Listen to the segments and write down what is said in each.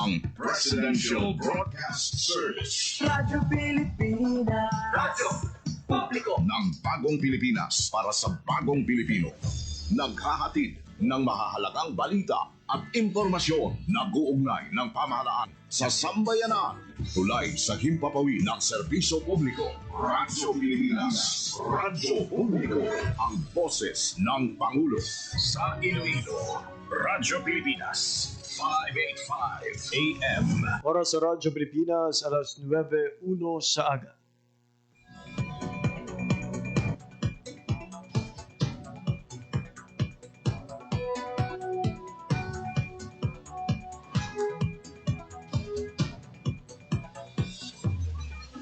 ang Presidential Broadcast Service. Radyo Pilipinas. Radyo Publiko ng Bagong Pilipinas para sa Bagong Pilipino. Naghahatid ng mahahalagang balita at impormasyon na guugnay ng pamahalaan sa sambayanan. Tulay sa himpapawid ng serbisyo publiko. Radyo Pilipinas. Radyo Publiko. Ang boses ng Pangulo. Sa Iloilo, Radyo Pilipinas. 585 AM. Oras sa Radyo Pilipinas, alas 9:01 sa aga.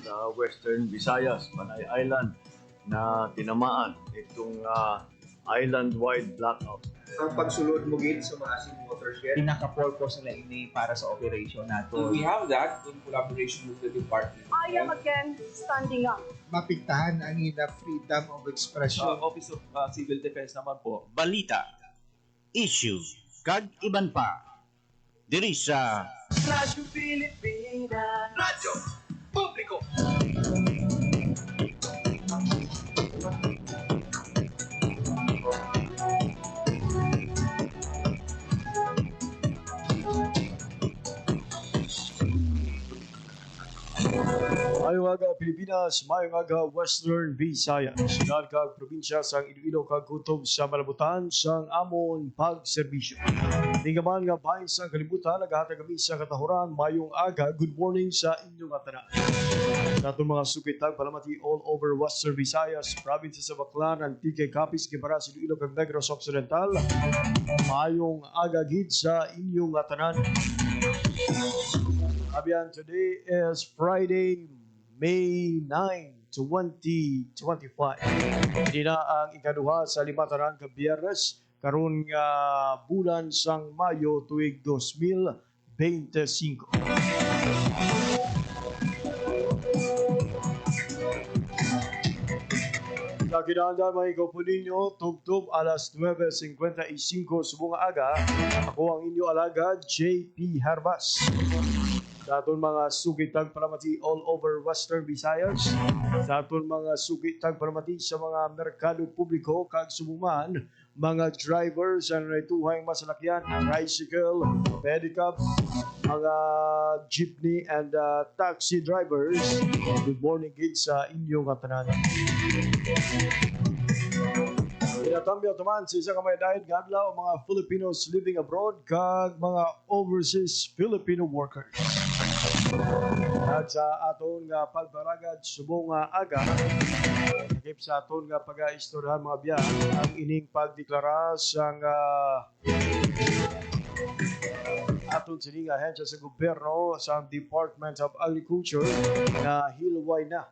Sa Western Visayas, Panay Island, na tinamaan itong island-wide blackout. Ang pagsulod mo gid sa mga asin watershed. Pinaka-purpose nila ini para sa operation nato. We have that in collaboration with the department. I am again standing up. Mapigtahan ang ina freedom of expression. Office of Civil Defense naman po. Balita, issue, kag iban pa. Diri sa Radyo Pilipinas. Radyo Publiko. Mayong aga Pilipinas, mayong aga Western Visayas. Sigal kag probinsya sang Iloilo kag kutob sa malabutan sang amon pagserbisyo. Tinggaman nga bahin sang kalibutan, naghahatag kami sa katahuran, mayong aga, good morning sa inyong atanan. Sa atong mga sukitag palamati all over Western Visayas, provinces sa Baclan, Antique, Capiz, Guimaras, Iloilo kag Negros Occidental, mayong aga gid sa inyong atanan. Abiyan, today is Friday, May 9, 2025. Hindi na ang ikaduha sa limatanan ka Biyernes, karon nga bulan sang Mayo tuig 2025. Nakinanda mga ikaw ninyo, tugtog alas 9:55 subong aga. Ako ang inyo alagad, JP Harbas. Sa aton mga sugitag palamati all over Western Visayas, sa aton mga sugitag palamati sa mga merkado publiko kag sumuman, mga drivers ang naituhang masalakyan, tricycle, pedicab, mga jeepney and taxi drivers. Good morning gid sa inyong katanan. Tinatambyo tuman sa isa kamay dahil gadlaw mga Filipinos living abroad kag mga overseas Filipino workers. At sa aton nga pagbaragad subong nga aga, nakip sa aton nga pag-istoryahan mga biyan ang ining pagdeklara sang aton sining ahensya sa gobyerno sa Department of Agriculture na hilway na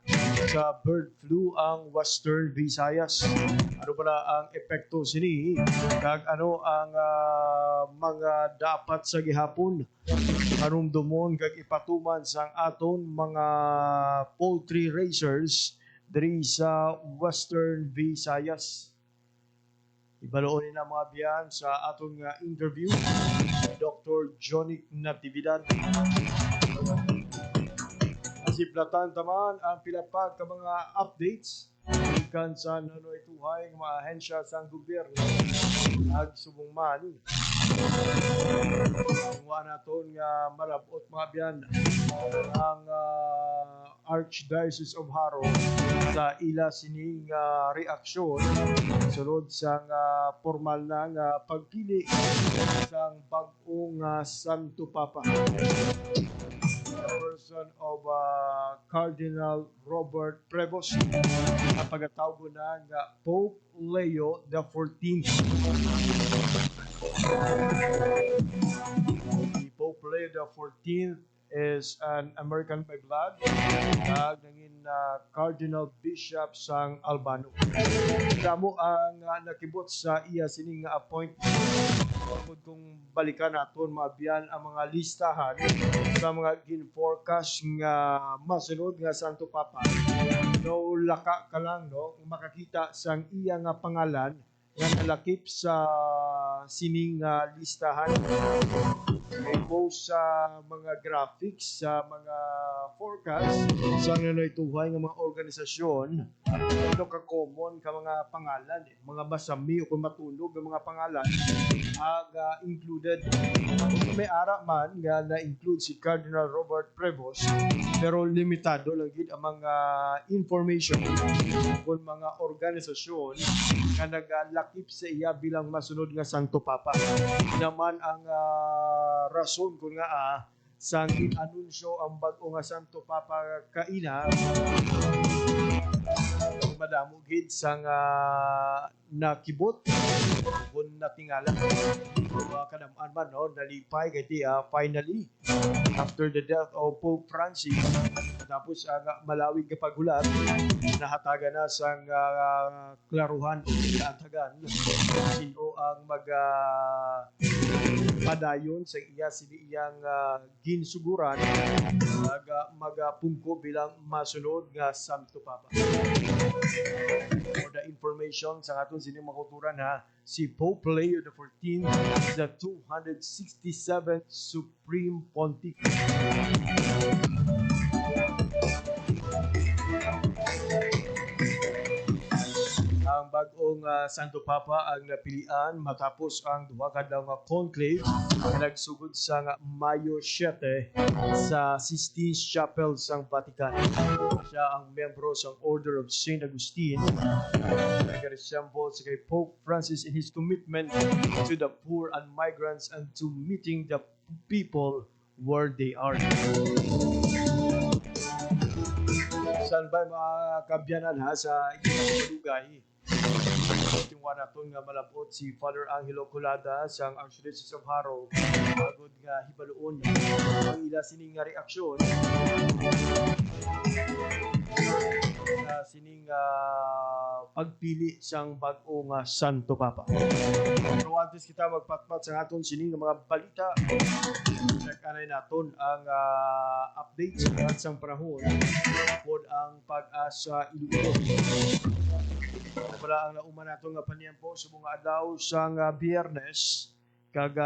sa bird flu ang Western Visayas. Ano pala ang epekto sini kag ano ang mga dapat sa gihapon karumdumon kag ipatuman sang aton mga poultry raisers diri sa Western Visayas. Ibaloonin na mga biyan sa aton nga interview si Dr. Jonic Natividad. Asiplatan taman ang pilapag ka mga updates ikan sa nanoy tuhay ng mga ahensya sa gobyerno ag subong man. Wa naton nga malabot mga biyan ang Archdiocese of Haro sa ila sining reaksyon sulod sa formal na nga pagpili sang bag-ong Santo Papa. Person of Cardinal Robert Prevost ang pagkatawag na nga Pope Leo XIV. Si Pope Leo XIV is an American by blood at nangin Cardinal Bishop sang Albano. Damo ang nakibot sa iya sining appointment. Pagod kung balikan naton mabiyan ang mga listahan sa mga gin-forecast nga masunod nga Santo Papa. No, laka ka lang no makakita sang iya nga pangalan nga nalakip sa sining listahan. post sa mga graphics, sa mga forecast sa nanaytuhay ng mga organisasyon, ito ka-common ka mga pangalan, mga masami o kung matunog ng mga pangalan, included. Kung may ara man nga na-include si Cardinal Robert Prevost, pero limitado lang gid ang mga information kung mga organisasyon nga nagalakip sa iya bilang masunod nga Santo Papa. Naman ang rason kung nga sang inanunsyo ang bag-o nga Santo Papa kaina madamo gid sang nakibot kung natingala kanamaan man no nalipay kay finally after the death of Pope Francis tapos ang malawig nga paghulat nahatagan na sang klaruhan o kinatagan sino ang padayon sa iya sini iyang ginsuguran magapungko bilang masunod nga Santo Papa. For the information sa aton sini makuturan si Pope Leo XIV is the 267th Supreme Pontiff. Ang bag-ong Santo Papa ang napilian matapos ang duha ka daw nga conclave na nagsugod sa Mayo 7 sa Sistine Chapel sa Vatican. Siya ang membro sa Order of St. Augustine. Nag-resemble sa kay Pope Francis in his commitment to the poor and migrants and to meeting the people where they are. Saan ba mga kabyanan sa inyong lugahi? Tingwa naton nga malabot si Father Angelo Colada sang Archdiocese of Haro agud nga hibaluon ang ila sining nga reaksyon sa sining pagpili sang bag-o nga Santo Papa. Pero antes kita magpatpat sa aton sining nga mga balita, check-anay naton ang update sa sang panahon pod ang pag-asa Iloilo. Wala ang nauman nato nga paniampo sa mga adlaw sang Biyernes kag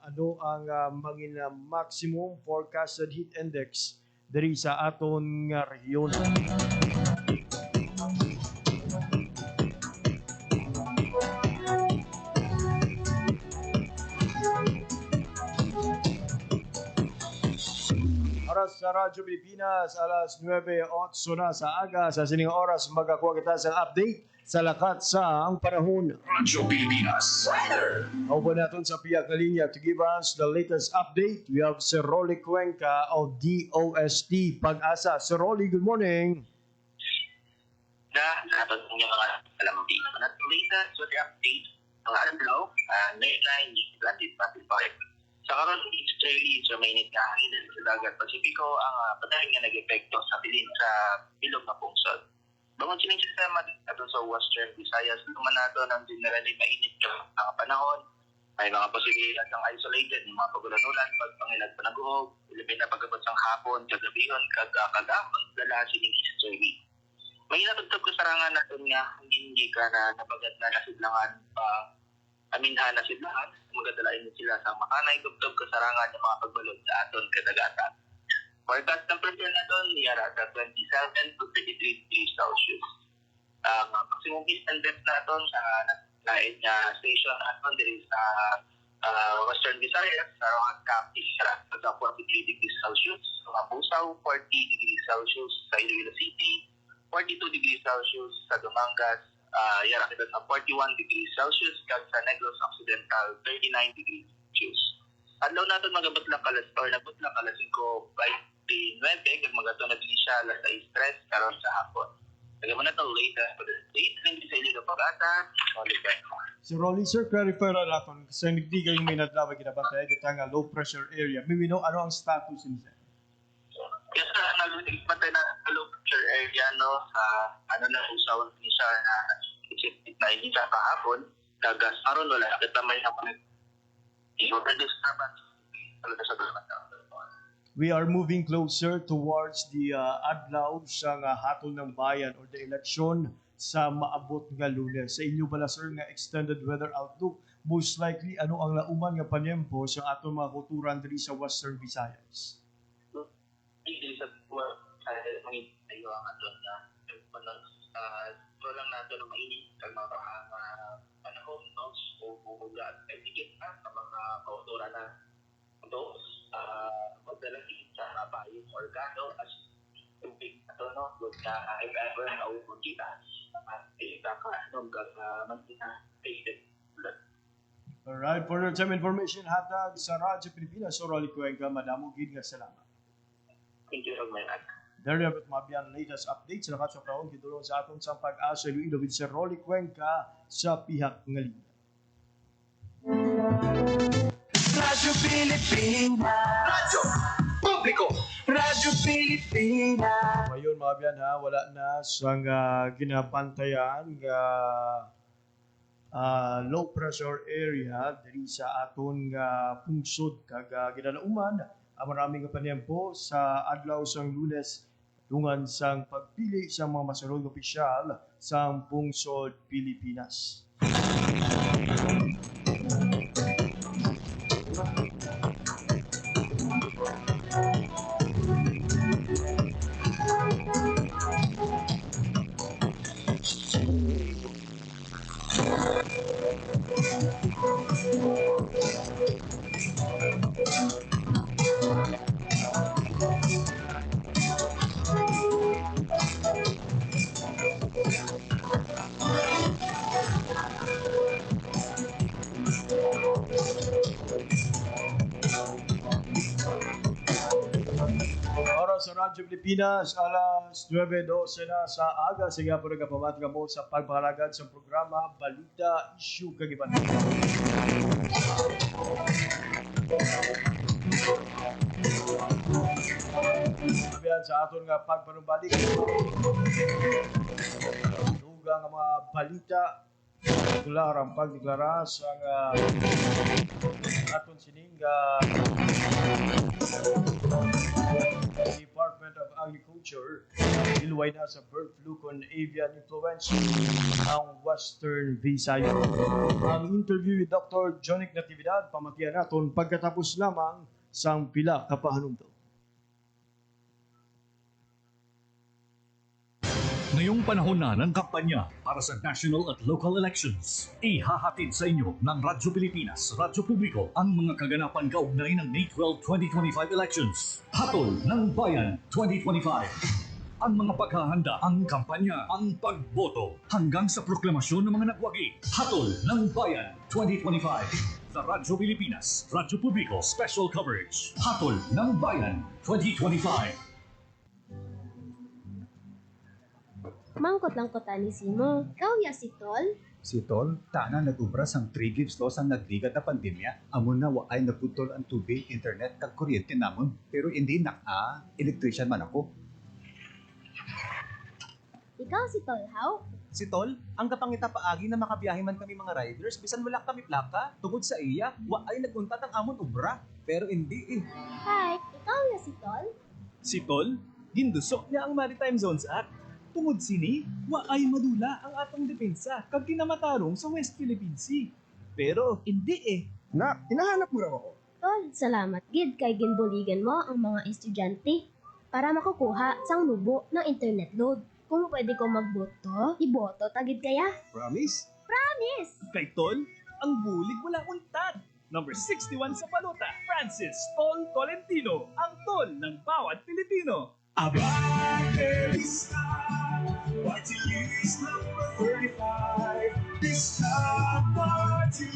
ano ang mangin maximum forecasted heat index diri sa aton nga rehiyon. Oras sa Radyo Pilipinas, alas 9:08 na sa aga. Sa sining oras, magakuha kita sa update sa lakat sa ang panahon. Radyo Pilipinas. Opo natin sa piyak na linya to give us the latest update. We have Sir Rolly Cuenca of DOST Pag-asa. Sir Rolly, good morning. Natin po yung mga alambi. Natin latest with the update ng adlaw, May 9, 2025. Sa karon Australia sa mainit nga hangin sa dagat Pasipiko ang padayon nga nag-epekto sa bilin sa bilog na pungsod. Bangon sining sistema ato sa Western Visayas naman nato ng generally mainit ang panahon. May mga posibilidad ng isolated ng mga pagulanulan pagpangilag panaguhog, ilibin na pagabot sang hapon, kagabihon, kagahon, dala sining Australia. May natugtog ko sarangan naton nga hindi ka na nabagat na nasidlangan aminhan na sidlahan, magadalain sila sa makanay, tugtog kasarangan ng mga pagbalod sa aton kadagatan. Forecast temperature na doon, niyara sa 27 to 33 degrees Celsius. Maximum heat index na doon sa nain nga station na doon diri sa Western Visayas, sa Rongat Capiz, sa 43 degrees Celsius. Sa Mabusaw, 40 degrees Celsius. Sa Iloilo City, 42 degrees Celsius. Sa Dumangas, yara kita sa 41 degrees Celsius kag sa Negros Occidental 39 degrees Celsius. Adlaw naton magabot lang kalas or nabot lang kalas 5:29 kag magato na din siya alas 6:03 karon sa hapon. Kaya mo na to later for the date hindi sa ilo pag-ata Oliver. Sir Rolly, sir, clarify ra naton kasi hindi kayo may nadlawag kinabantay kita nga low pressure area. Maybe know ano ang status niya. Yes, nalunod patay na low pressure area no sa ano na usaw ni siya na na hindi sa kahapon kagas aron wala kita may naman we are moving closer towards the adlaw sa hatol ng bayan or the election sa maabot nga Lunes. Sa inyo bala sir nga extended weather outlook most likely ano ang lauman nga panyempo sa atong mga kulturan diri sa Western Visayas? Hindi sa tayo ang aton na lang nato na mainit kag mga panahon no so buga at dikit sa mga kultura na dos magdalagi sa bayong organo as tubig ato no good ka if ever na ubod kita ka mantina patient. Alright, for your time information, hatag sa Radyo Pilipinas, so Rolly Cuenca, madamo gid nga salamat. Thank you so much. There you have it, mabiyan latest updates na katsapraon gidulong sa atong sang pag-asa Iloilo with Sir Rolly Cuenca sa pihak nga linya. Radyo Pilipinas. Radyo Publiko. Radyo Pilipinas. Ngayon mabiyan ha, wala na sang ginapantayan nga low pressure area diri sa aton nga pungsod kag ginalauman ang maraming panyempo sa adlaw sang Lunes dungan sang pagpili sa mga masulod opisyal sa pungsod Pilipinas. Oras sa Radyo Pilipinas, alas 9:12 na sa aga. Sige po nagkapamati mo sa pagpalagad sa programa Balita Issue Kagiban. Sabihan sa aton nga pagpanumbalik. Dugang ang mga balita. Deklarang pagdeklara sa aton sining Department of Agriculture ilway na sa bird flu con avian influenza ang Western Visayas. Ang interview ni Dr. Jonic Natividad pamatian naton pagkatapos lamang sang pila ka pahanumdom. Ngayong panahon na ng kampanya para sa national at local elections, ihahatid sa inyo ng Radyo Pilipinas, Radyo Publiko ang mga kaganapan kaugnay ng May 12, 2025 elections. Hatol ng Bayan 2025. Ang mga paghahanda, ang kampanya, ang pagboto, hanggang sa proklamasyon ng mga nagwagi. Hatol ng Bayan 2025. Sa Radyo Pilipinas, Radyo Publiko, special coverage. Hatol ng Bayan 2025. Mangkot lang ko tani Simo. Ikaw ya si Tol? Si Tol, taana nag-ubras ang 3 gives loss ang nagligat na pandemya. Amon na waay naputol ang tubig, internet, kag kuryente namon. Pero hindi electrician man ako. Ikaw si Tol, how? Si Tol, ang kapangita paagi na makabiyahe man kami mga riders, bisan wala kami plaka, tungod sa iya, waay naguntat ang amon ubra. Pero hindi eh. Hi, ikaw ya si Tol? Si Tol, gindusok niya ang Maritime Zones Act. Tungod sini, waay madula ang atong depensa kag kinamatarong sa West Philippine Sea. Pero hindi eh. Hinahanap mo raw ako. Tol, salamat gid kay ginbuligan mo ang mga estudyante para makukuha sang nubo ng internet load. Kung pwede ko magboto, iboto tagid kaya. Promise? Promise! Kay Tol, ang bulig wala untad. Number 61 sa balota, Francis Tol Tolentino, ang Tol ng bawat Pilipino. Abante Vista, party list number 35. Vista party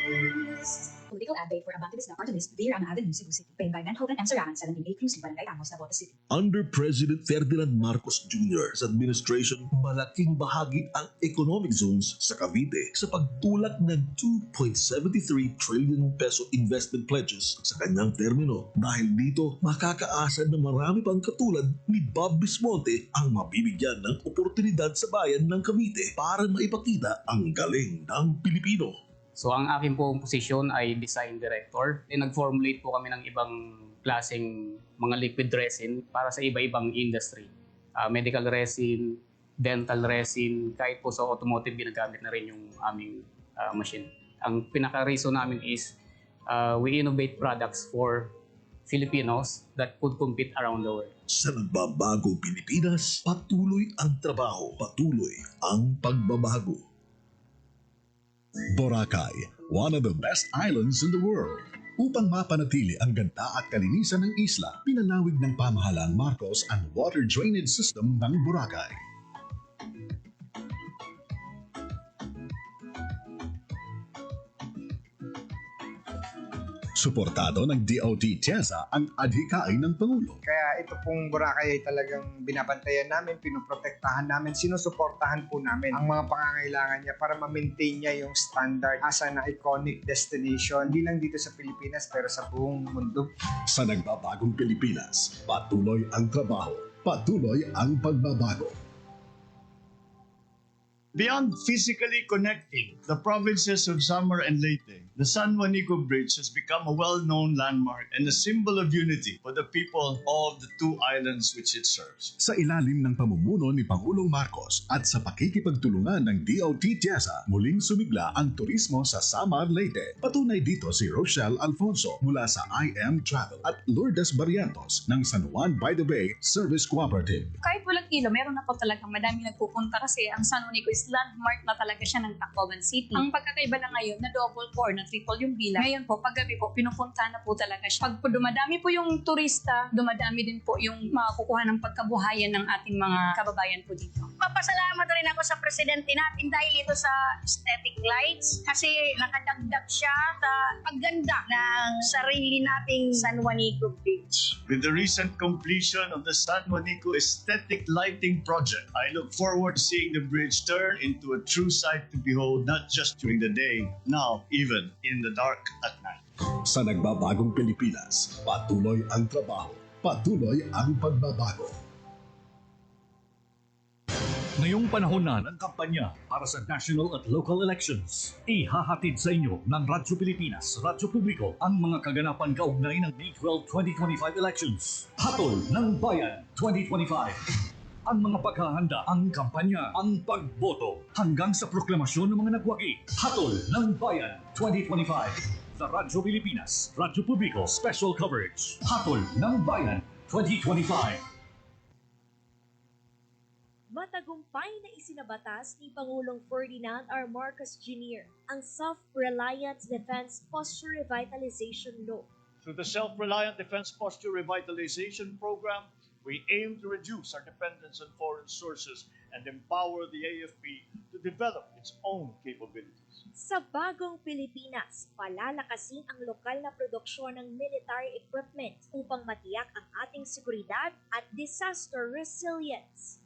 list. Political ad day for Abante Vista Party List, Dear Ama Avenue, Cebu City. Paid by Manhoven and Sarahan, 17A Cruz, Barangay Amos, Navotas City. Under President Ferdinand Marcos Jr. sa administration, malaking bahagi ang economic zones sa Cavite sa pagtulak ng 2.73 trillion peso investment pledges sa kanyang termino. Dahil dito, makakaasa na marami pang katulad ni Bob Bismonte ang mabibigyan ng oportunidad sa bayan ng Cavite para maipakita ang galing ng Pilipino. So ang akin pong posisyon ay design director. Nag-formulate po kami ng ibang klaseng mga liquid resin para sa iba-ibang industry. Medical resin, dental resin, kahit po sa automotive ginagamit na rin yung aming machine. Ang pinaka-reason namin is we innovate products for Filipinos that could compete around the world. Sa nagbabagong Pilipinas, patuloy ang trabaho, patuloy ang pagbabago. Boracay, one of the best islands in the world. Upang mapanatili ang ganda at kalinisan ng isla, pinalawig ng pamahalaan Marcos ang water drainage system ng Boracay. Suportado ng DOT TIEZA ang adhikain ng Pangulo. Kaya ito pong Boracay ay talagang binabantayan namin, pinoprotektahan namin, sinusuportahan po namin ang mga pangangailangan niya para ma-maintain niya yung standard as an iconic destination, hindi lang dito sa Pilipinas pero sa buong mundo. Sa nagbabagong Pilipinas, patuloy ang trabaho, patuloy ang pagbabago. Beyond physically connecting the provinces of Samar and Leyte, the San Juanico Bridge has become a well-known landmark and a symbol of unity for the people of the two islands which it serves. Sa ilalim ng pamumuno ni Pangulong Marcos at sa pakikipagtulungan ng DOT TIEZA, muling sumigla ang turismo sa Samar, Leyte. Patunay dito si Rochelle Alfonso mula sa IM Travel at Lourdes Barrientos ng San Juan by the Bay Service Cooperative. Kahit walang ilo, meron na po talagang madami nagpupunta kasi ang San Juanico is landmark na talaga siya ng Tacloban City. Ang pagkakaiba na ngayon na double 4 na triple yung bilang. Ngayon po, paggabi po, pinupunta na po talaga siya. Pag po dumadami po yung turista, dumadami din po yung makukuha ng pagkabuhayan ng ating mga kababayan po dito. Papasalamat rin ako sa presidente natin dahil ito sa aesthetic lights kasi nakadagdag siya sa pagganda ng sarili nating San Juanico Bridge. With the recent completion of the San Juanico Aesthetic Lighting Project, I look forward to seeing the bridge turn into a true sight to behold not just during the day, now even in the dark at night. Sa nagbabagong Pilipinas, patuloy ang trabaho, patuloy ang pagbabago. Ngayong panahon na ng kampanya para sa national at local elections, ihahatid sa inyo ng Radyo Pilipinas, Radyo Publiko ang mga kaganapan kaugnay ng May 12, 2025 elections. Hatol ng Bayan 2025. Ang mga paghahanda, ang kampanya, ang pagboto, hanggang sa proklamasyon ng mga nagwagi. Hatol ng Bayan 2025. Sa Radyo Pilipinas, Radyo Publiko, special coverage. Hatol ng Bayan 2025. Matagumpay na isinabatas ni Pangulong Ferdinand R. Marcos Jr. ang Self-Reliant Defense Posture Revitalization Law. Through the Self-Reliant Defense Posture Revitalization Program, we aim to reduce our dependence on foreign sources and empower the AFP to develop its own capabilities. Sa bagong Pilipinas, palalakasin ang lokal na produksyon ng military equipment upang matiyak ang ating seguridad at disaster resilience.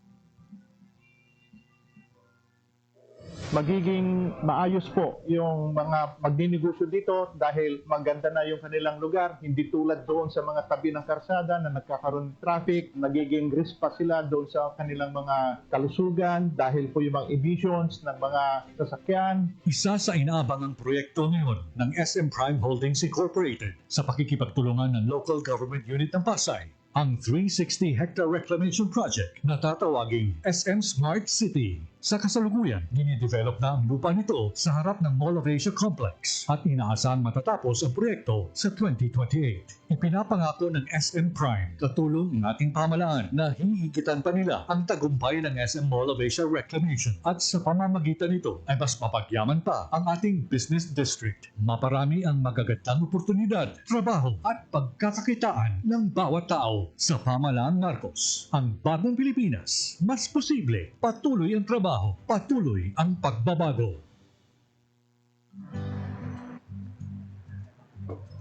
Magiging maayos po yung mga magninegosyo dito dahil maganda na yung kanilang lugar, hindi tulad doon sa mga tabi ng karsada na nagkakaroon ng traffic, nagiging risk pa sila doon sa kanilang mga kalusugan dahil po yung mga emissions ng mga sasakyan. Isa sa inaabangang proyekto ngayon ng SM Prime Holdings Incorporated sa pakikipagtulungan ng Local Government Unit ng Pasay, ang 360-hectare reclamation project na tatawaging SM Smart City. Sa kasalukuyan, dinidevelop na ang lupa nito sa harap ng Mall of Asia Complex at inaasang matatapos ang proyekto sa 2028. Ipinapangako ng SM Prime na tulong ng ating pamahalaan na hihigitan pa nila ang tagumpay ng SM Mall of Asia Reclamation at sa pamamagitan nito ay mas mapagyaman pa ang ating business district. Maparami ang magagandang oportunidad, trabaho at pagkakakitaan ng bawat tao sa pamahalaan Marcos. Ang bagong Pilipinas, mas posible, patuloy ang trabaho, patuloy ang pagbabago.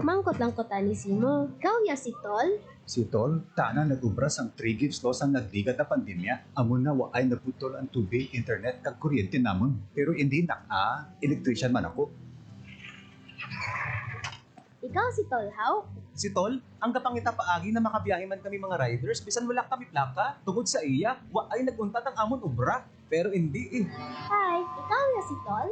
Mangkot-langkotan ni Simo. Kaya si Tol? Si Tol, taana nag-ubras ang 3 gives loss ang nagligat na pandemya. Amon na waay nagputol ang tubig, internet, kag kuryente namon. Pero hindi electrician man ako. Ikaw si Tol, how? Si Tol, ang kapangita paagi na makabiyahe man kami mga riders, bisan wala kami plaka, tungod sa iya, waay naguntat ang amon ubra. Pero hindi eh. Hi, ikaw na si Tol?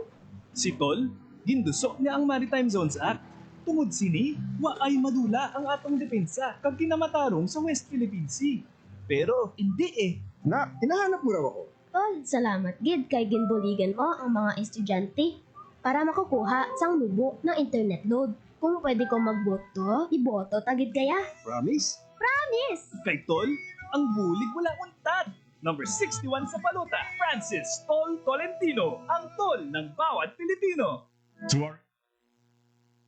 Si Tol, gindusok niya ang Maritime Zones Act. Tungod sini, waay madula ang atong depensa kag kinamatarong sa West Philippine Sea. Pero hindi eh. Na, hinahanap mo raw ako. Tol, salamat gid kay ginbuligan mo ang mga estudyante. para makakuha sang nubo ng internet load. Kung pwede ko magboto, iboto tagid kaya? Promise? Promise! Kay Tol, ang bulig wala untad. Number 61 sa balota, Francis Tol Tolentino, ang tol ng bawat Pilipino.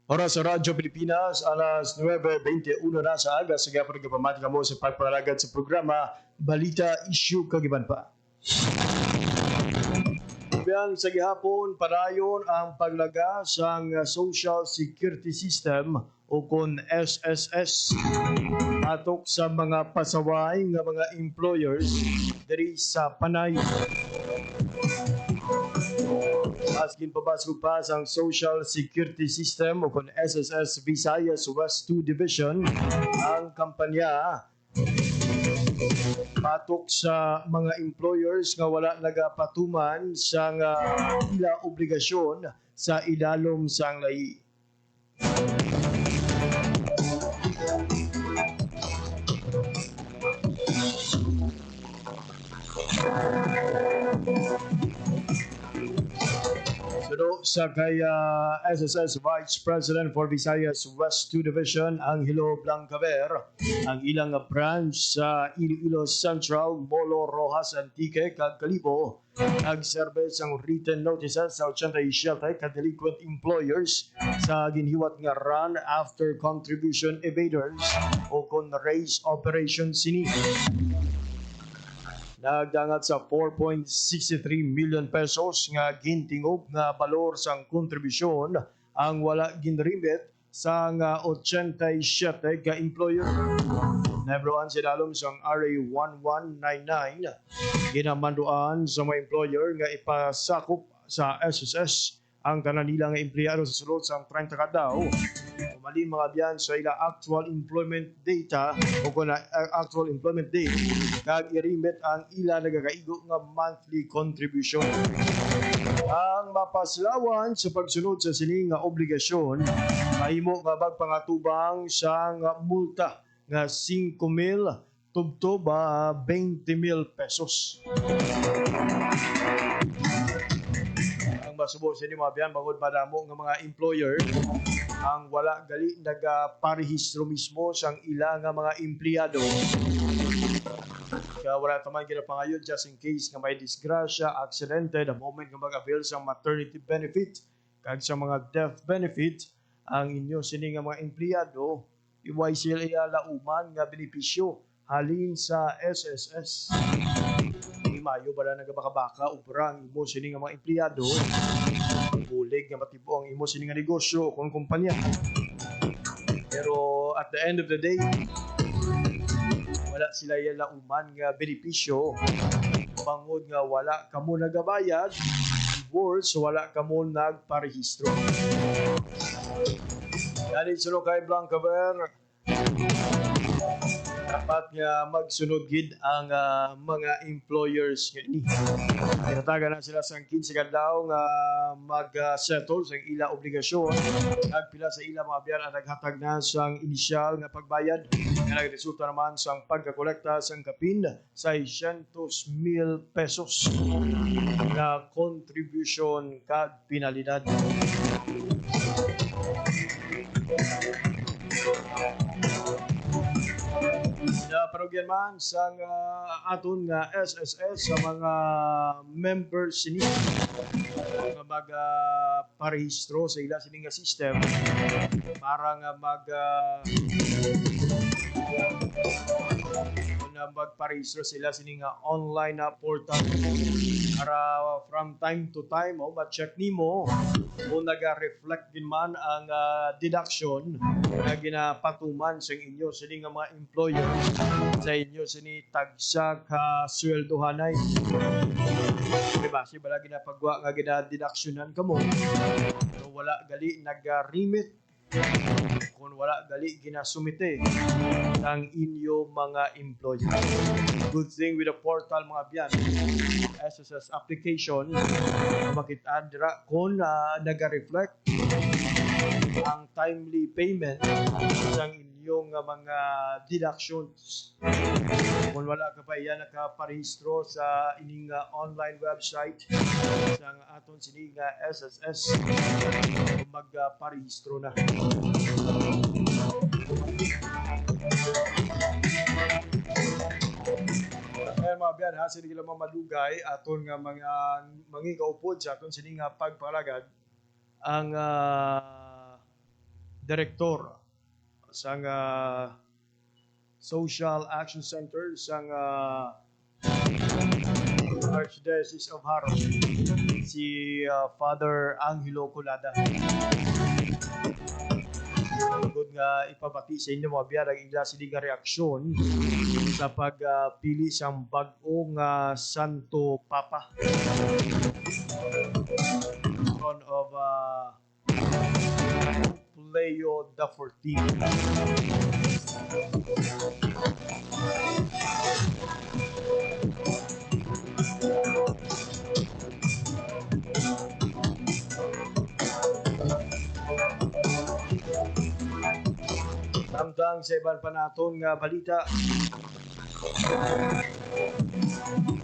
Oras sa Radyo Pilipinas, alas 9:21 na sa aga. Sige po nagpamatika mo sa pagpalagad sa programa Balita Issue Kagiban pa. Biyan sa gihapon, padayon ang paglaga sa Social Security System o kon SSS atok sa mga pasaway nga mga employers diri sa Panay. Askin pabasok pa sa Social Security System o kon SSS Visayas West 2 Division ang kampanya patok sa mga employers nga wala nagapatuman sa ila obligasyon sa ilalom sang lahi. Pero sa kay SSS Vice President for Visayas West 2 Division, Angelo Blancaver, ang ilang branch sa Iloilo Central, Molo, Rojas, Antique, kag Calibo, nag-service ang written notices sa 87 ka delinquent employers sa ginhiwat nga run after contribution evaders o kon raise operation sini. Nagdangat sa 4.63 million pesos nga gintingog nga balor sang kontribusyon ang wala ginrimit sa nga 87 ka employer. Nabroan si dalom sang RA 1199 ginamanduan sa mga employer nga ipasakop sa SSS ang tanan nila nga empleyado sa sulod sa 30 ka daw. Mali mga biyan sa ila actual employment data o kung actual employment date kag i-remit ang ila nagakaigo nga monthly contribution. Ang mapaslawan sa pagsunod sa sining nga obligasyon mahimo nga magpangatubang sa nga multa nga 5,000 tubto ba 20,000 pesos. Masubo sa inyo mga biyan, bangod madamo ng mga employer ang wala gali nagparehistro mismo sang ila nga mga empleyado. Kaya wala taman ginapangayon just in case nga may disgrasya, aksidente, the moment nga mag-avail sa maternity benefit kag sa mga death benefit, ang inyo sini nga mga empleyado, iway sila lauman nga benepisyo halin sa SSS. Mayo ba na nagabaka-baka ubrang imo sini nga mga empleyado bulig nga matibo ang imo sini nga negosyo o kung kumpanya. Pero at the end of the day wala sila lauman nga benepisyo bangod nga wala kamo nagabayad worse wala kamo nagparehistro. Dali suno kay Blancaver dapat nga magsunod gid ang mga employers nga ini. Tinataga na sila sa 15 ka daw nga mag-settle sa ila obligasyon. Nagpila sa ila mga biyan ang naghatag na sa inisyal nga pagbayad nga nagresulta naman sa pagkakolekta sa kapin 600,000 pesos na contribution kag penalidad. Naparugyan man sa aton nga SSS sa mga members sini nga magparehistro sa ila sini nga system para nga magparehistro sila sini nga online na portal para from time to time ma-check nimo kung naga-reflect din man ang deduction na ginapatuman sa inyo sini nga mga employer sa inyo sini tagsa ka sweldohanay. Diba? Si bala ginapagwa nga gina-deductionan kamo so wala gali nag-remit kung wala gali ginasumite ang inyo mga employer. Good thing with the portal mga biyan SSS application makita dira kung nag-reflect ang timely payment ng inyo yung mga deductions. Kung wala ka pa iyan nakaparehistro sa ining online website sa aton sining SSS, magparehistro na. Kaya mga biyan, ha, sila mga malugay aton nga mga kaupod sa aton sining pagpalagad ang direktor sa Social Action Center sa Archdiocese of Haro, si Father Angelo Colada. Tungkol nga ipabati sa inyo mga biyan ang ila sining reaksyon sa pagpili siyang bagong Santo Papa. Son of Leo XIV. Samtang sa iban pa naton nga balita,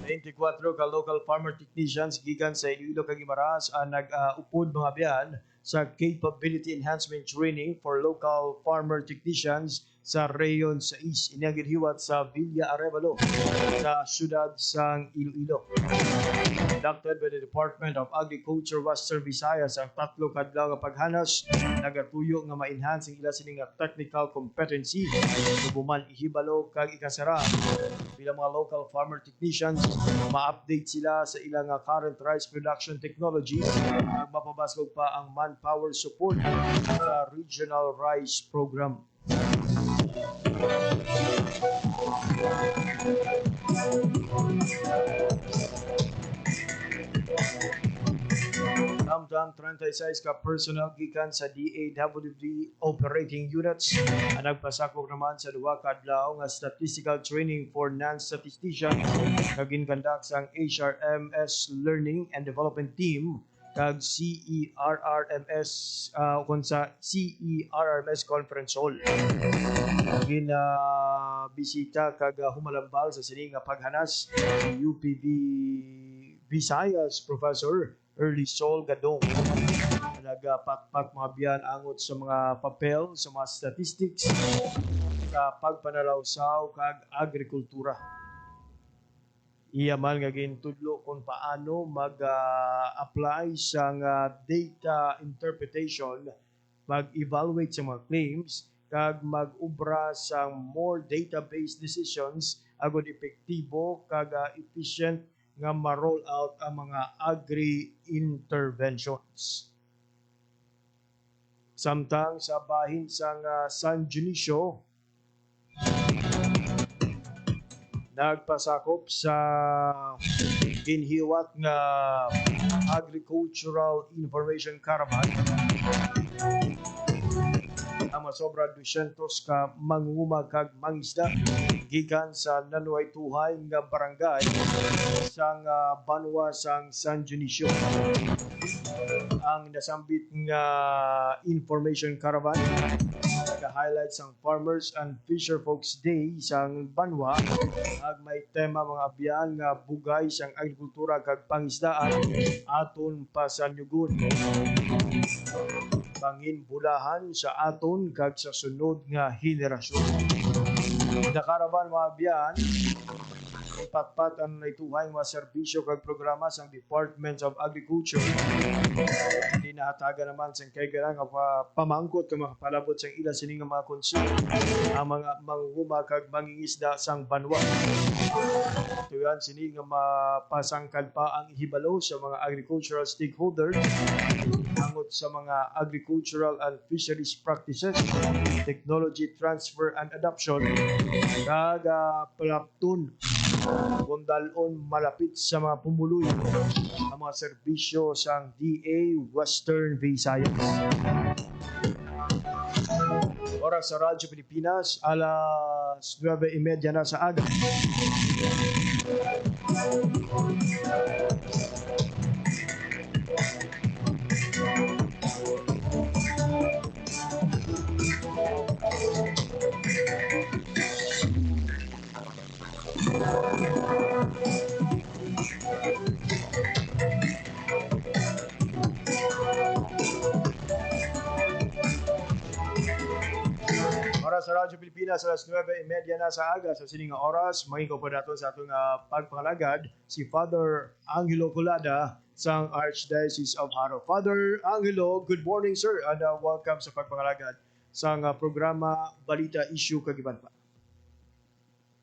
24 ka local farmer technicians gikan sa Iloilo kag Guimaras ang nag-upod mga biyan sa capability enhancement training for local farmer technicians sa Rayon 6 inaghiwat sa Villa Arevalo sa siyudad sang Iloilo. Conducted by the Department of Agriculture Western Visayas ang tatlo kadlaw nga paghanas nagatuyo nga ma-enhance ang ila sining technical competency subuman ihibalo kag ikasara bilang mga local farmer technicians ma-update sila sa ilang current rice production technology ug mapabasog pa ang manpower support sa regional rice program. Samtang 36 ka personnel gikan sa DAWD operating units ang nagpasakop naman sa duha ka adlaw nga statistical training for non-statisticians kag ginkandak sang HRMS Learning and Development Team kag CERRMS kon sa CERRMS Conference Hall. Bisita kag humalambal sa sining nga paghanas si UPV Visayas Professor Early Sol Gadong. Nagpakpak mga biyan angot sa mga papel sa mga statistics sa pagpanalawsaw kag agrikultura. Iya man nga gintudlo kung paano mag-apply sa data interpretation, mag-evaluate sa mga claims, kag mag-ubra sa more data-based decisions agud epektibo kag efficient nga ma-roll out ang mga agri-interventions. Samtang sa bahin sang San Dionisio, nagpasakop sa ginhiwat nga Agricultural Information Caravan ang masobra 200 ka mangunguma kag mangisda gikan sa nanuhay-tuhay nga barangay sang Banwa sang San Dionisio. Ang nasambit nga information caravan nag-highlight sang Farmers and Fisher Folks Day sang Banwa ag may tema mga biyan nga bugay sang agrikultura kag pangisdaan aton pasanyugon. Panginbulahan sa aton kag sa sunod nga henerasyon. The caravan mga biyan ipatpat ang naituhay mga serbisyo kag programa sa Department of Agriculture. Dinahataga naman sa kaigaran nga pamangkot kag makapalabot sa ila sining mga konsumo ang mga manghuma kag mangingisda sang Banwa. Tuyan sini nga mapasangkad pa ang ihibalo sa mga agricultural stakeholders angot sa mga agricultural and fisheries practices, technology transfer and adoption, kag palapton kung dalon malapit sa mga pumuluy ang mga serbisyo sang DA Western Visayas. Oras sa Radyo Pilipinas, alas 9:30 na sa aga. Oras sa Radyo Pilipinas, alas 9:30 na sa aga. Sa sining nga oras, mahingko pa nato sa atong pagpangalagad si Father Angelo Colada sa Archdiocese of Haro. Father Angelo, good morning sir and welcome sa pagpangalagad sa programa Balita Issue Kagiban pa.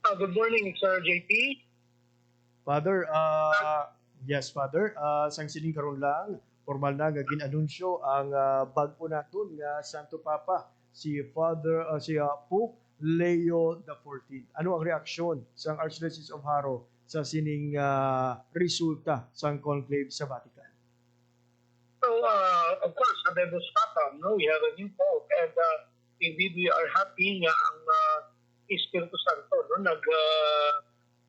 Good morning, Sir JP. Father, yes Father, sang sining karon lang, formal na nga ginanunsyo ang bag-o naton nga Santo Papa si Pope Leo XIV. Ano ang reaksyon sa Archdiocese of Haro sa sining resulta sa conclave sa Vatican? So, of course, Habemus Papa, no, we have a new Pope and indeed we are happy nga ang Espiritu Santo no,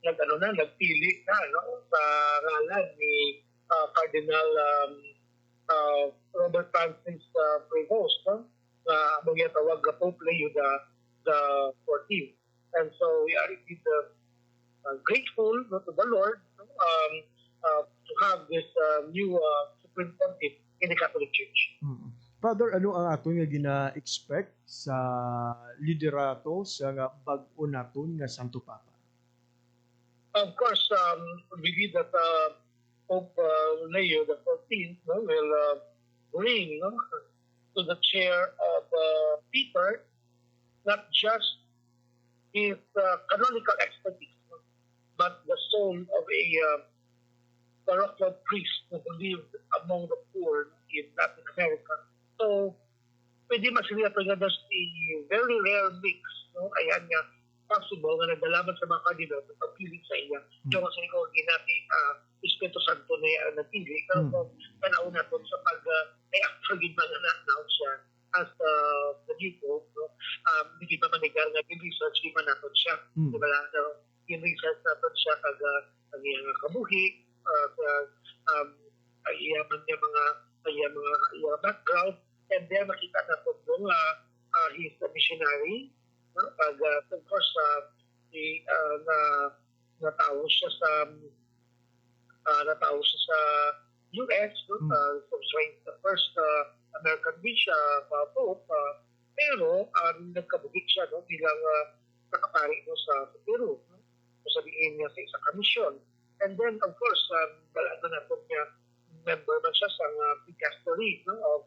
nagpili na no, sa ngalan ni Cardinal Robert Francis Prevost, no? Mga tawag na Pope Leo the 14th. And so we are indeed grateful to the Lord to have this new Supreme Pontiff in the Catholic Church. Father, ano ang ato nga gina-expect sa liderato sa bag-o naton nga Santo Papa? Of course, we believe that Pope Leo the 14th will bring to the chair of Peter not just his canonical expertise, but the soul of a parochial priest who lived among the poor in Latin America. So, pwede masiliya ito nga a very rare mix. No? Ayan nga, possible nga nagdalaman sa mga kandidato at pagpiling sa iya. Kaya kasi ikaw ginati Espiritu Santo na napili. Pero kung panahon natin sa pag-actually man-announce siya as the new Pope, no? Hindi pa manigar nga in-research, di man natin siya. Diba lang? So, in-research natin siya kag ang iyang kabuhi, iyaman niya mga background, and then makita natin doon he's a missionary. No? Pag, of course, natao siya sa US, no? The first American bishop, Pope, pero nagkabugit siya no? Bilang nakapari no? sa Peru. No? So, sabihin niya sa isang kamisyon. And then, of course, balado na po niya, member na siya sa dicastery no? of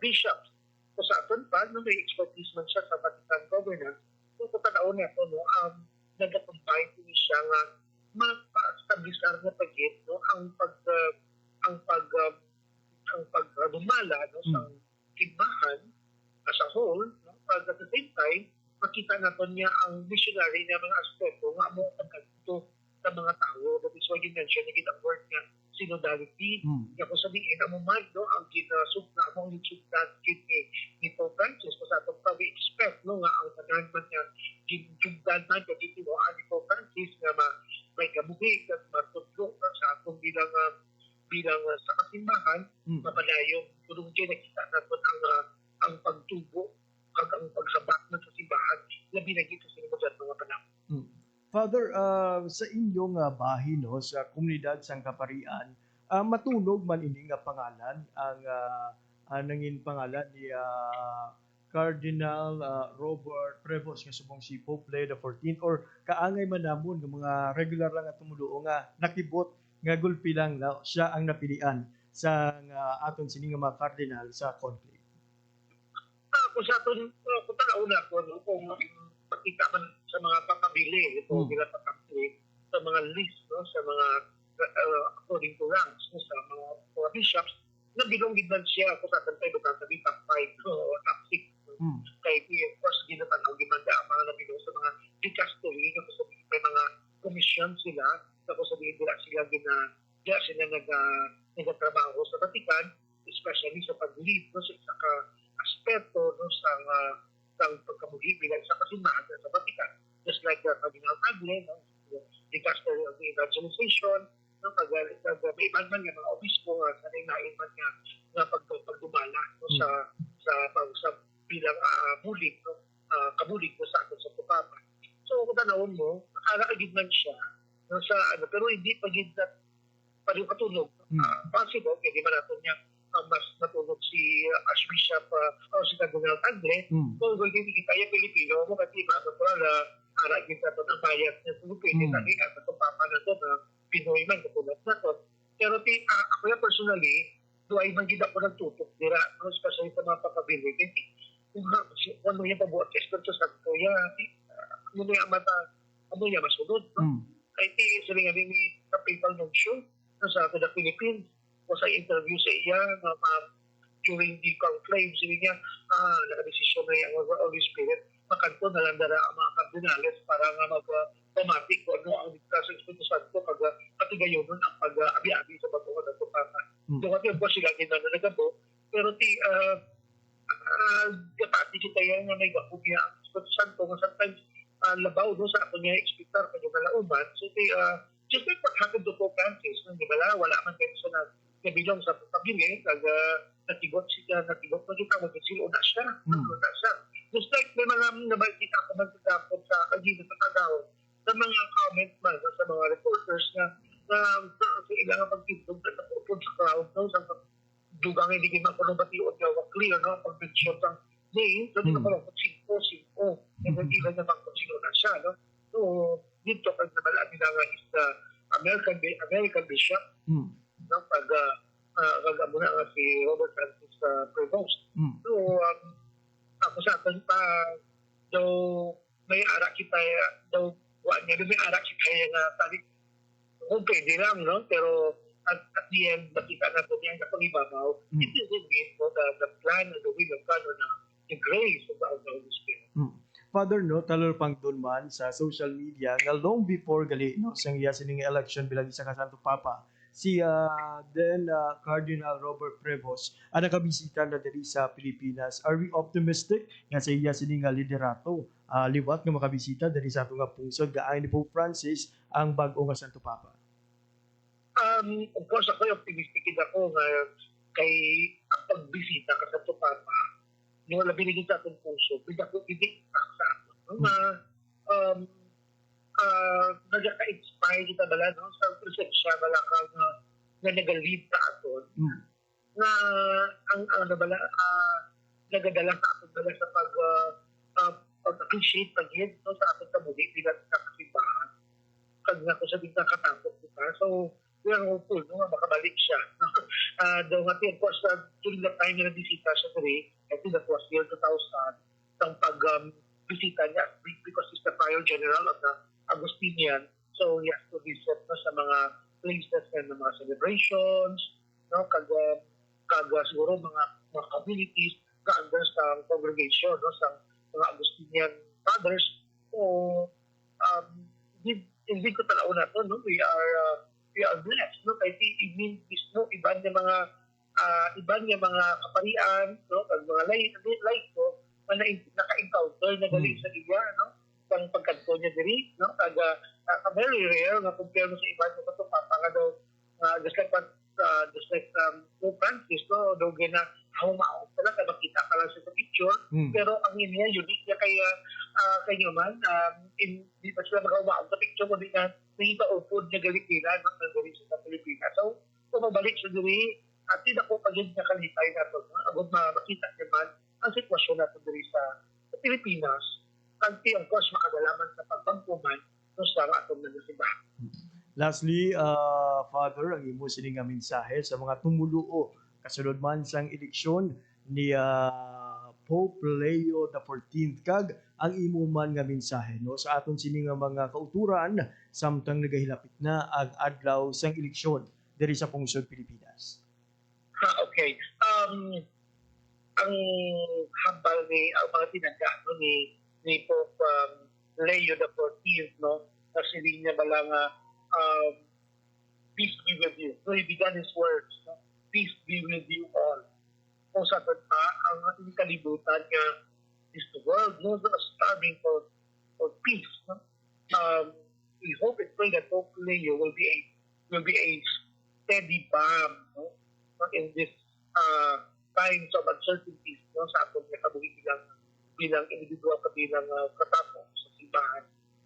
bishops. So sa aton pa, no, may expertise man siya sa Vatican governance, kung katanaon na ito, no, nag-combine din siya nga ma-establishar na pagit, no, ang pagdumala no, sa tigmahan as a whole, no, but at the same time, makita na ito niya ang missionary na mga aspeto nga mo pagkanto sa mga tao. That is why you mentioned, ang word nga synodality. Kaya kung sabihin, ang man, no, ang ginasugna, ang ginasugna ni Pope Francis, kung sa itong we expect, no, nga ang tananman niya, ginagdan kagitiwaan ni Pope Francis nga may kabuhi, at matutlo sa atong bilang sa kasimbahan, mapalayo. Kung nakita natin ang pagtubo, ang pagsabat ng sa simbahan, labi na dito sa mga panahon. Father, sa inyong bahin, no, sa komunidad sang Kaparian, matunog man ini nga pangalan ang nangin pangalan ni Cardinal Robert Prevost nga subong si Pope Leo XIV or kaangay man namon nga mga regular lang at tumuduo nga nakibot nga gulpi lang na siya ang napilian sa aton sini nga mga cardinal sa conclave. Kung sa aton kung tanauna kung makita man sa mga papabili ito nila papabili sa mga list no sa mga according to ranks no, sa mga bishops na bilonggidan siya kung sa tantay butang sabi top 5 o top 6 kay of course ginatan ang gimanda ang mga nabilong sa mga dicastery kung sabi may mga commission sila kung sabi nila sila nagatrabaho sa Vatican especially sa pag-lead no, sa isa ka aspeto no, sa pagkamuhi bilang sa kasimbahan sa Vatican. Just like the Cardinal Tagle, no? The dicastery of the evangelization, no? May iban man nga mga obispo nga sa nainain man nga pagdumala no? sa bilang bulig, no? Kabulig no? sa atin sa Papa. So kung tanawin mo, ara agad man siya no, sa ano, pero hindi pa gid na pareho katunog. Possible kaya di ba nato niya mas natunog si Archbishop o si Cardinal Tagle. So kung hindi kita yung Pilipino mo kasi masapura na ara kita to ng bayat na pwede tagi at ito papa na to na Pinoy man katulad na to. Pero ako yung personally, ay magiging ako nagtutok dira, no, especially sa mga papabili. Kasi kung ano yung pabuhat sa Espiritu Santo, yun yung mata, ano yung masunod. No? Kahit sila nga rin sa papal nuncio sa atin na Philippines, o sa interview sa iya, during the conclave, sila niya, nakadesisyon na yung Holy Spirit, makanto na lang dara ang mga kardinales para nga mag-automatic kung ano ang dikta sa Espiritu Santo pag patigayon nun ang pag-abi-abi sa batungan ng tupakan. Doon at yun po sila din na nagabo, pero kapati kita yan na may gapog niya ang Espiritu Santo, nga sometimes labaw doon sa ato niya expectar kanyang kalauman. So just like what happened to Pope Francis, di ba wala man kayo sa nabilong sa pagpabili, natigot na kita, mag-silo na siya. Just like may mga nabakita ko magkakapot sa kagina sa kagaw, sa mga comments man, sa mga reporters na sa ilang pagtitog na napupod sa crowd, no? Sa dugang hindi kayo makunobatiyon niya, clear, no? Pag-mention ng name, so di na parang simpo, and then ilan na magkonsino na siya, no? So, dito, pag nabala nila nga is the American Bishop, no? Pag kagamo na nga si Robert Francis Prevost. So, ako sa atin pa, daw may ara kita, daw may ara kita yung tarik. Kung pwede lang, no? Pero at the end, makita natin yan kapag ibabaw, it is indeed the plan and the will of God na the grace of the Holy Spirit. Father, no, talor pang dunman sa social media nga long before gali, no, sang iya sining election bilang isa ka Santo Papa, si Cardinal Robert Prevost ang nakabisita na diri sa Pilipinas. Are we optimistic nga sa iya sining liderato liwat nga makabisita diri sa atong pungsod gaay ni Pope Francis ang bag-o nga Santo Papa? Of course, ako optimistic ako nga kay ang pagbisita ka sa Papa, yung wala binigay sa atong puso, hindi sa ato. Nagka-inspire kita bala, no? Sa presensya bala ka nga nag-lead sa aton. Na ang nagadala sa aton bala sa pag-appreciate pag-hid, no? Sa aton kabuhi, bilang sa kasimbahan. Kag nga ko sa bigla katakot kita. So, we are hopeful, no? Makabalik siya. Though nga, of course, during the time na nabisita siya today, I think that was year 2000, ang pag-bisita niya, because he's the prior general of the Agustinian, so he has to visit no, sa mga places and mga celebrations, no? Kaga siguro mga communities ka-under sa congregation, no? Sa mga Agustinian fathers. So, hindi ko talaw na to, no? We are blessed, no? Kahit even mismo iba niya mga kaparian, no? Pag mga light ko, na naka-encounter na galing sa iya, no? Pang pagkanto niya diri, no? Very rare na compare mo sa iba sa to papa nga daw just like Pope Francis, no? Daw gina humao talaga makita ka lang sa picture, pero ang niya unique niya kay naman hindi pa sila mag-humao sa picture mo din na nakita upod niya galing nila no? Galing sa Pilipinas. So, kung mabalik sa diri, at hindi ako pagod na kalipay na ito, agad makita naman ang sitwasyon natin diri sa Pilipinas, kanti of course makadalaman sa pagbangkuman no sa atong nagsimbahan. Lastly, Father, ang imo sining nga mensahe sa mga tumuluo kasunod man sang eleksyon ni Pope Leo XIV kag ang imo man nga mensahe no sa aton sining nga mga kauturan samtang nagahilapit na ang adlaw sang eleksyon diri sa pungsod Pilipinas. Okay. Ang hambal ni ang mga tinagda no, ni Pope Leo XIV, no, kasi niya bala nga peace be with you. So he began his words, no? Peace be with you all. Kung sa pa, ang ating kalibutan nga is the world, no, starving for peace. No? We hope and pray that Pope Leo will be a steady balm, no, in this times of uncertainties, no, sa atong kabuhi bilang individual bilang katapos sa simbahan.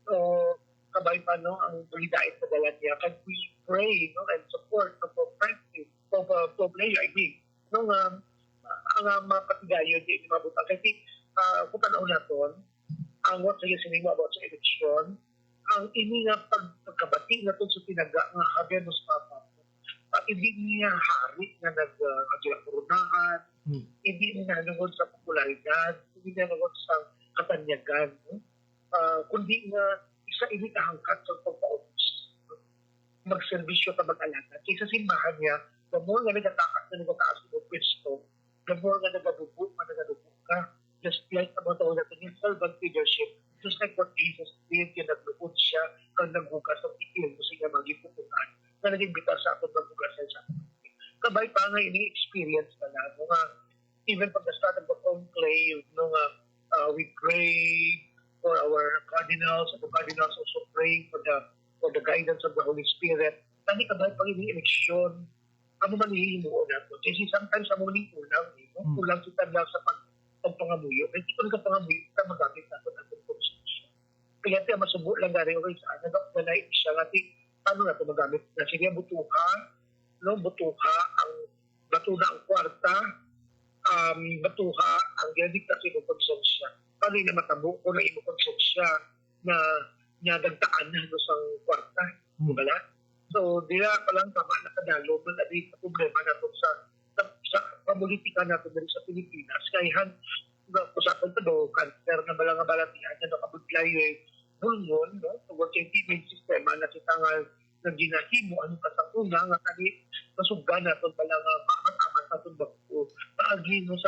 So, kabay pa no ang balidait sa dalan niya kag we pray no and support no Pope Francis Pope Leo I mean no ang mapatigayon di mabuta kasi kung panahon naton ang what sa sinimo about sa eleksyon ang ini nga pagkabati naton sa tinaga nga Habemus Papa hindi niya hari na nag-koronahan, hindi niya nangod sa popularidad, hindi niya nangod sa katanyagan, kundi nga isa ini kahangkat sa pagpa-office. Magserbisyo ka mag-alaga. Kaysa simbahan niya, the more nga nagatakas na nagataas ng pwesto, the more nga nagadubo ka. Just like ang mga taon natin yung servant leadership, just like what Jesus did, yung naglukod siya, kang nagbukas ng itil mo siya magipupunan, na naging bitas sa atin magbugasan sa atin. Kabay pa nga yung experience na lang, nga, even from the start of the conclave, we pray for our cardinals, and the cardinals also pray for the guidance of the Holy Spirit. Tani kabay pa yung eleksyon, ano man hihimuon natin. Kasi sometimes sa muling kulang kita lang sa pagpangamuyo. Kasi kung nagpangamuyo, kita magamit natin ang constitution. Kaya tayo masubo lang gari, okay, saan nagpanay siya nga, paano na ito magamit? Na sige, butuha ang batuna ang kwarta, batuha ang ginadiktasyon ng konsensya. Paano na matabo kung na imo konsensya na dagtaan na sa kwarta? Diba? So, di na palang tama na kadalo, man na problema natin sa pamulitika natin sa Pilipinas. Kaya usapan ito do, cancer na balang balatian na nakabudlay bulngon, no? Tungkol sa immune system, na sitangal ng ginahimo, ano ka sa una, nga kani masugga natin palang maamat-amat natin bako. Paagi no sa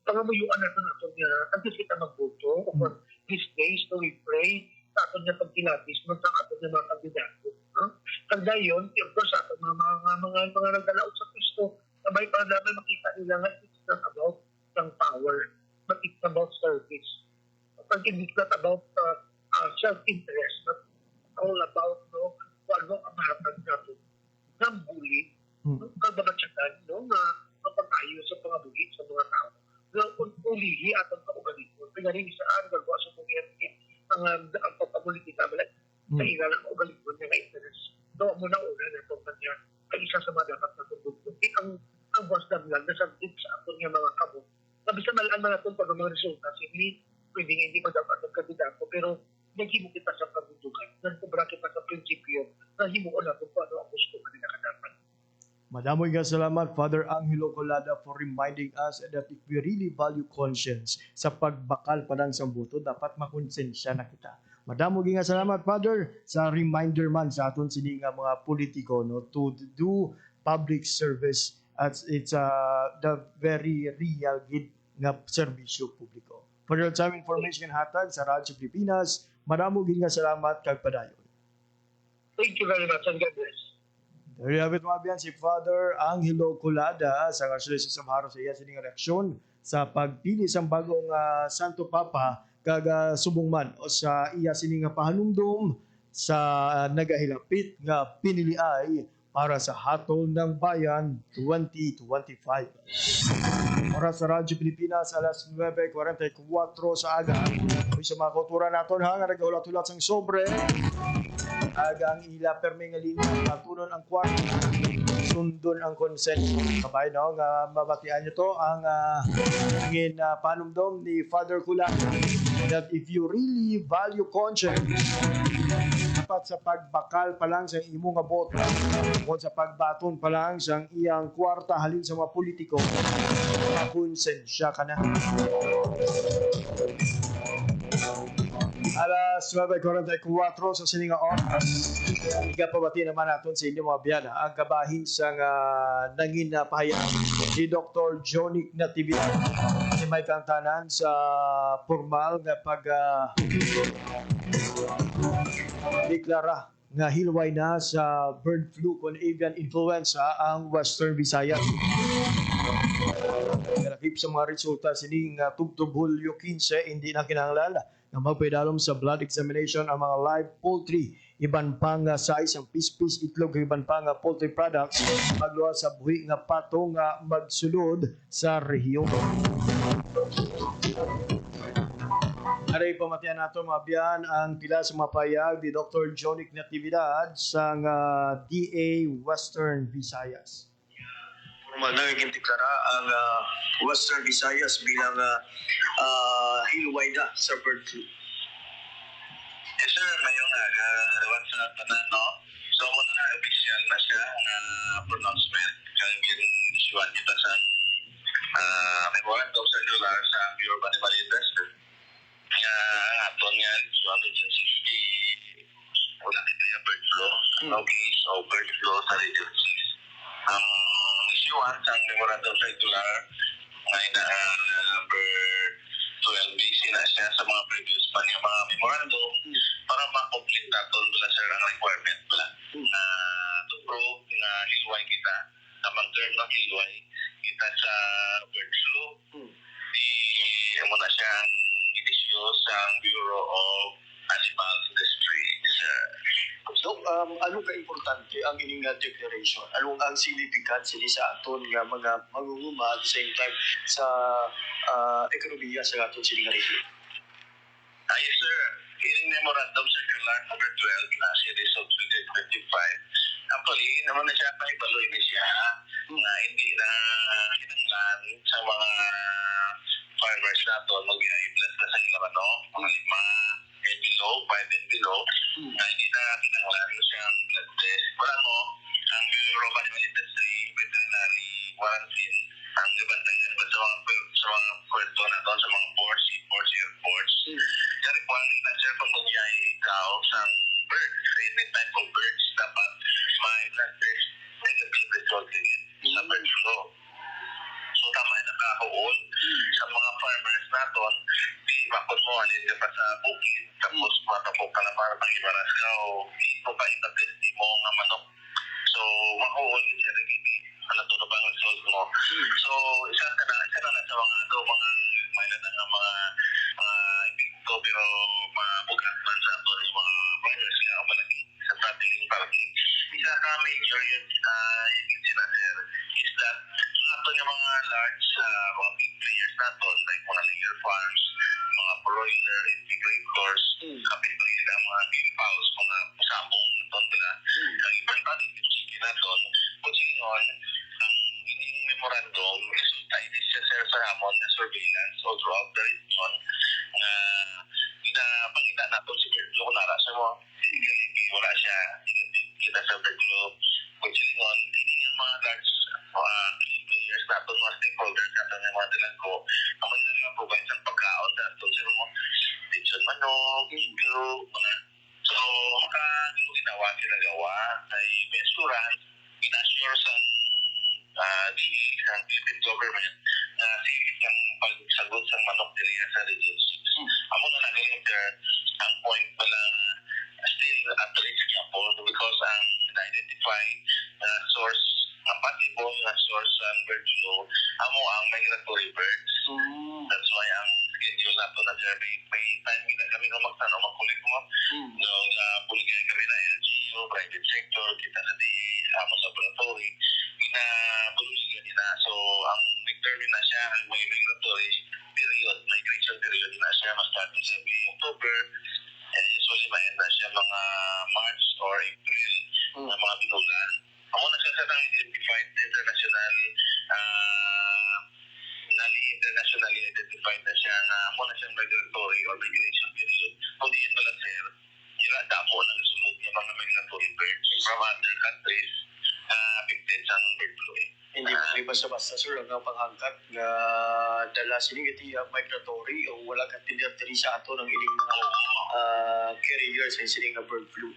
pangamuyuan natin niya, antes kita magboto, o for these days, so we pray, sa atin niya pagkilatis, sa atin niya mga kandidato. Kanda yun, of course, atin mga nagdalaot sa Kristo, sabay pa namin makita nila nga, it's not about ng power, but it's about service. Pag hindi not about self-interest, but all about kung ano ang mahatag natin ng bully, kababatsakan, nga mapag-ayo sa pangabuhi sa mga tao. Ulihi at ang kaugalingon. Kaya rin isaan, gagawa sa mga ang papamulitika, sa ira ng kaugalingon niya na interest. So, muna una na ito kanya ay isa sa mga dapat na tundugtog. Ang boss lang, nasagdip sa ato niya mga kamo. Nabisa malaan man natin pag mga resulta, hindi ko dapat nagkandidato, pero naghimo kita sa kabundugan, nagkubra kita sa prinsipyo, nahimuon natin kung ano ang gusto ka nila kadapat. Madamoy nga salamat, Father Angelo Colada, for reminding us that if we really value conscience, sa pagbakal pa lang sa buto, dapat makonsensya na kita. Madamoy nga salamat, Father, sa reminder man sa aton sini nga mga politiko, to do public service as it's the very real gid nga serbisyo publiko. For your time information hatag sa Radyo Pilipinas, madamo gid nga salamat kag padayon. Thank you very much and God bless. There you have it, mga biyan, si Father Angelo Colada sa Archdiocese of Haro sa iya sining reaksyon sa pagpili sa bagong Santo Papa kag subong man o sa iya sining pahanumdom sa nagahilapit nga piniliay para sa Hatol ng Bayan 2025. Oras sa Radyo Pilipinas, alas 9:44 sa aga. Kung sa mga kultura natin, nga nag-ulat-ulat sang sobre, aga ang ila perme nga linya, patunon ang kwarto, sundon ang consent. Kabay, nga mabatian nyo to, ang panumdom ni Father Kula, that if you really value conscience, dapat sa pagbakal pa lang sa imong nga boto, o sa pagbaton pa lang sa iyang kwarta halin sa mga politiko, makonsensya ka na. Alas 9:44 sa sininga oras. Igapabati naman natin sa inyo mga biyana ang kabahin sa nangin na pahayag si Dr. Jonic Natividad. Si may kantanan sa formal na deklara nga hilway na sa bird flu con avian influenza ang Western Visayas. Nakip sa mga resulta sining tubtob Hulyo 15 hindi na kinahanglan nga magpaidalom sa blood examination ang mga live poultry, iban pa nga size ang pispis itlog, iban pa nga poultry products magluwa sa buhi nga pato nga magsulod sa rehiyon. Aray pamatian nato mabiyan ang pila sa mapayag ni Dr. Jonic Natividad sa DA Western Visayas. Nagiging deklara ang Western Visayas bilang hilway na sa bird flu. Yes sir, ngayong lewat sa tanan, no? So muna na official na siya ang pronouncement kaya isuan kita sa memorandum circular sa Bureau of Animal Industry. Kaya aton nga isuan din sa wala kita yung bird flu, no case of bird flu sa Region 6. Ang isuan sa memorandum circular ngay na number 12 base na siya sa mga previous pa niya mga memorandum para ma-complete natin mula sir ang requirement pala na to prove na hilway kita tamang term ng hilway kita sa bird flu di mo na siya ang inisyo sa Bureau of Animal Industry. So, ano ka importante ang ining declaration? Anong ang significance sa aton nga mga mangunguma at the same time sa ekonomiya sa aton sining region? Yes sir, ining memorandum circular number 12 na series of 2025 actually naman na siya paibaloy na siya na hindi na hinanglan sa mga farmers nato mag-i-plus na sa ilang mga 5 and below, 5 and below na hindi na hinanglan siyang blood test. Wala mo, ang Bureau of Animal Industry, veterinary, quarantine, ang ibantayan ba sa mga pwesto na to, sa mga ports, seaports, airports. Kaya kung ang sir kung magyay ikaw sa birds, any type of birds, dapat may blood test negative result din sa bird flu. So tama na nakakuon sa mga farmers naton, di bakod mo alin ka pa sa bukid, tapos matapok ka na para pag-ibaras ka o hindi mo pa itatest mo nga manok. So makuon siya nagiging ano to ba ang result mo. So isa na sa mga may na nga mga epekto pero mabugat man sa ato yung mga farmers nga malaki sa traveling parking. Isa ka major yun yung sinaser is that ato yung mga large mga big players naton like mga layer farms, mga broiler integrators, kapit pa rin ang mga game house, mga sabong naton nila. Ang ibang tani dito naton, kung siningon, ang ining memorandum, resulta ini siya sir sa hamon na surveillance all throughout the region nga pangita naton si Bertlo kung nara siya mo. Wala siya, kita sa Bertlo. Kung siningon, ini ang mga large players naton, mga stakeholders naton yung mga tilangko, ang mga nag-provide sa pagkaon naton sir mo. Lechon manok, iglo, mga. So, makagawa ginawa sila gawa ay may assurance, in-assure sa DE, sa Philippine government na sige ang pagsagot sa manok diriya sa Region 6. Amo na nagaling sir, ang point pala still at risk po because ang na-identify source, ang possible na source ng bird flu, amo ang migratory birds. That's why ang schedule nato na sir, may time kami na magtanong, magkulit mo. Buligay kami na LGU, private sector, kita na di among laboratory, na buligay nila. So, ang nag-termine na siya, ang may migratory period, migration period na siya, mag-start sa October, and usually ma-end na siya mga March or April na mga binulan. Ako na siya sa identified internationally identified na siya na ako na siyang migratory or migration period. Kung di yan pala sir, damo na nasunod niya mga migratory birds from other countries affected sa bird flu. Hindi mo basta-basta sir ang panghangkat na dala sinigiti migratory o wala ka tinatiri sa ato ng ining mga carriers sa sining bird flu.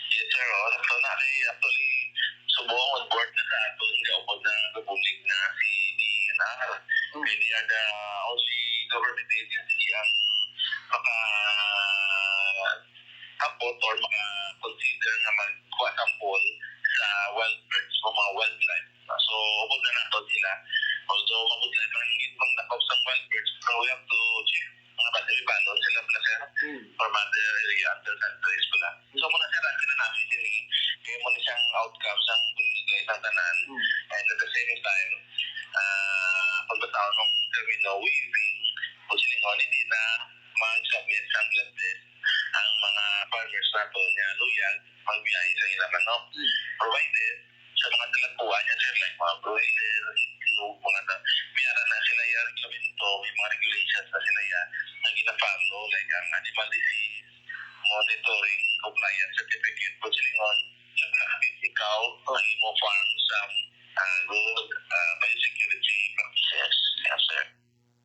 Yes sir, so na actually subong on board na sa ato nga upod na nabulig na si DNR. And they are the only government agency ang maka-support or maka-consider na magkuha sample sa wild birds o mga wildlife. So, upod na nato sila. Although, mabudlan ng ibang nakaw sa wild birds, so we have to check mga battery-balon sila pala sir from other area, other countries pala. So, muna sir, ka na namin sini, kaya muna siyang outcomes ang binigay sa tanan. And at the same time, pagbataon ng termino, weaving, kung silingon, hindi na hanglan din ang mga farmers nato niya loyal magbiyahe sa ilang manok. Provided sa mga dalapuan niya sir, like mga broiler, itlog, biyara na sila yung reglamento, may mga regulations na sila na gina-follow, like ang animal disease, monitoring, compliance certificate, pagsilingon, yung ikaw, ang imo farm sa good biosecurity practices. Yes, sir.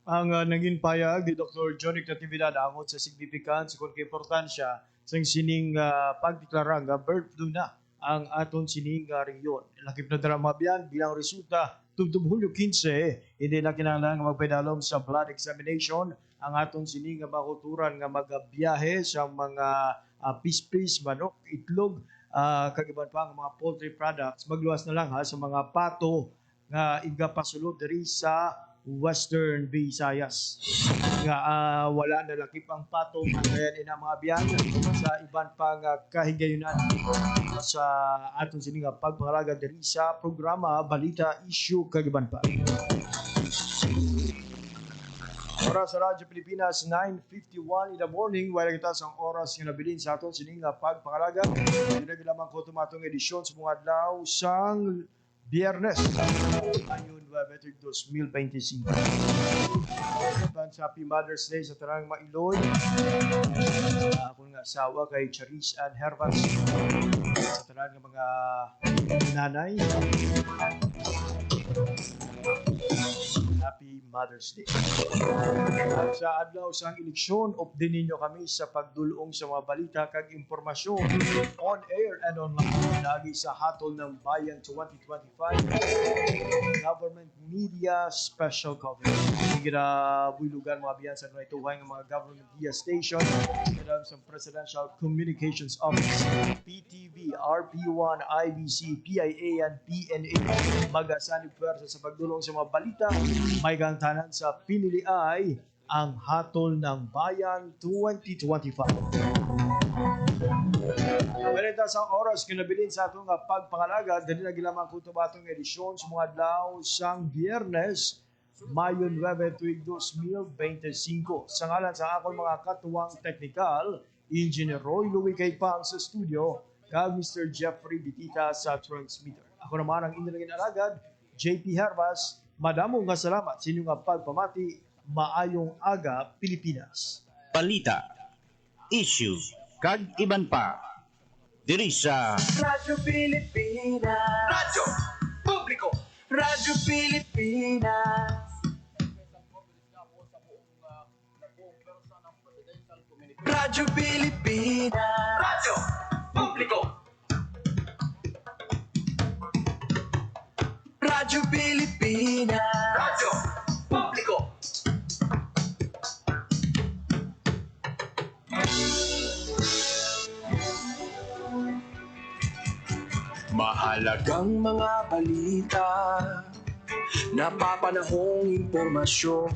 Ang naging payag ni Dr. Johnny Natividad angot sa significance kung importansya sa sining pagdeklara nga bird flu na ang aton sining rehiyon. Lakip na drama biyan bilang resulta tubtub Hulyo 15, hindi na kinahanglan nga magpedalom sa blood examination ang aton sining makuturan nga magabiyahe sa mga pispis, manok, itlog, kagiban pa ang mga poultry products. Magluwas na lang sa mga pato nga igapasulod diri sa Western Visayas. Nga wala na lakip ang pato kaya ina mga biyan sa iban pang kahigayunan sa aton sining pagpangalaga diri sa programa Balita Issue kagiban pa. Oras sa Radyo Pilipinas 9:51 in the morning. Wala kita sa oras nga nabilin sa aton sining pagpangalaga. Dinagi lamang ko tumatong edisyon sa mga adlaw sang Biyernes, ayun, Webetrig 2025. Advance Happy Mother's Day sa tarang mailoy. Ako nga asawa kay Charis and Hervas. Sa tarang mga nanay. Happy Mother's Day. At sa adlaw sang eleksyon, update ninyo kami sa pagdulong sa mga balita kag impormasyon on air and online lagi sa Hatol ng Bayan 2025 Government Media Special Coverage. Higit lugar mga biyan sa naituhay ng mga government media station sa Presidential Communications Office, PTV, RP1, IBC, PIA, and PNA. Magasanib pwersa sa pagdulong sa mga balita. May gantanan sa pinili ay ang Hatol ng Bayan 2025. Balita sa oras kinabilin sa atong pagpangalaga dali na gilamang kuto batong edisyon sa mga adlaw sang Biyernes, Mayo 9, 2025. Sa ngalan sa akong mga katuwang technical, Engineer Roy Louie kay Pang sa studio, kag Mr. Jeffrey Bitita sa transmitter. Ako naman ang inyong alagad, JP Hervas. Madamong nga salamat sa inyong pagpamati. Maayong aga, Pilipinas. Balita, issue, kag iban pa. Diri sa Radyo Pilipinas. Radyo Publiko. Radyo Pilipinas. Radyo Pilipinas. Radyo Publiko. Radyo Pilipinas. Radyo Publiko. Mahalagang mga balita, napapanahong impormasyon,